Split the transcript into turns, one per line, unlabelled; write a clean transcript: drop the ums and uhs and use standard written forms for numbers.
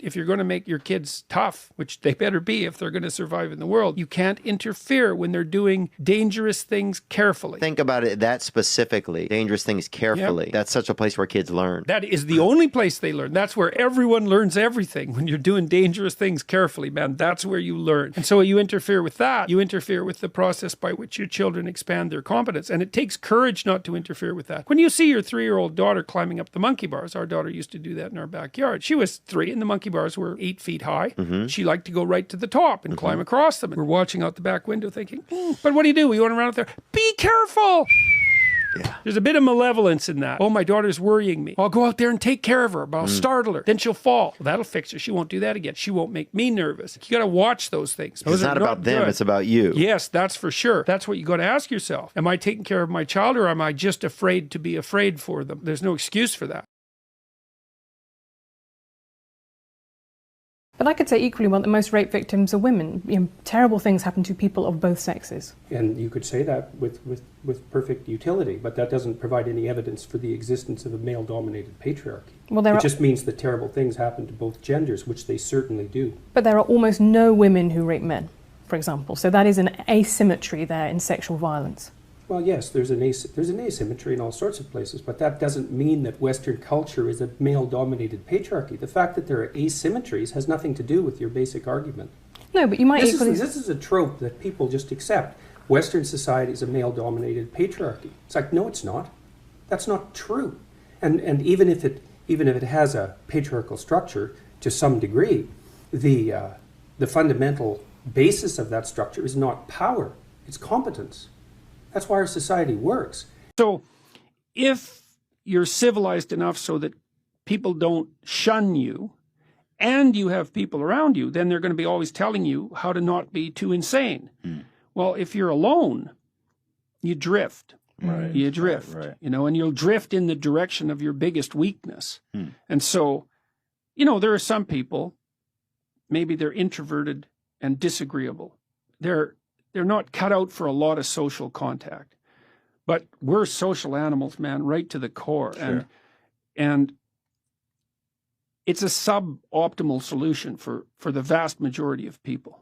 if you're going to make your kids tough, which they better be if they're going to survive in the world, you can't interfere when they're doing dangerous things carefully.
Think about it that specifically, dangerous things carefully.
Yep.
That's such a place where kids learn.
That is the only place they learn. That's where everyone learns everything. When you're doing dangerous things carefully, man, that's where you learn. And so you interfere with that. You interfere with the process by which your children expand their competence. And it takes courage not to interfere with that. When you see your 3-year-old daughter climbing up the monkey bars, our daughter used to do that in our backyard. She was 3 and the monkey bars were 8 feet high. She liked to go right to the top and climb across them. And we're watching out the back window thinking, but what do? We went around out there, be careful.
Yeah.
There's a bit of malevolence in that. Oh, my daughter's worrying me. I'll go out there and take care of her, but I'll startle her. Then she'll fall. Well, that'll fix her. She won't do that again. She won't make me nervous. You got to watch those things.
It's not about them, it's about you.
Yes, that's for sure. That's what you got to ask yourself. Am I taking care of my child, or am I just afraid to be afraid for them? There's no excuse for that.
But I could say equally well that most rape victims are women. You know, terrible things happen to people of both sexes.
And you could say that with perfect utility, but that doesn't provide any evidence for the existence of a male-dominated patriarchy.
Well,
it just means that terrible things happen to both genders, which they certainly do.
But there are almost no women who rape men, for example. So that is an asymmetry there in sexual violence.
Well, yes, there's an asymmetry in all sorts of places, but that doesn't mean that Western culture is a male-dominated patriarchy. The fact that there are asymmetries has nothing to do with your basic argument.
No, but you might equally...
This is a trope that people just accept. Western society is a male-dominated patriarchy. It's like, no, it's not. That's not true. And even if it has a patriarchal structure to some degree, the fundamental basis of that structure is not power, it's competence. That's why our society works.
So if you're civilized enough so that people don't shun you, and you have people around you, then they're going to be always telling you how to not be too insane. Well, if you're alone, you drift.
Right.
You drift,
Right.
you know, and you'll drift in the direction of your biggest weakness. And so, you know, there are some people, maybe they're introverted and disagreeable. They're not cut out for a lot of social contact, but we're social animals, man, right to the core.
Sure.
And it's a suboptimal solution for the vast majority of people.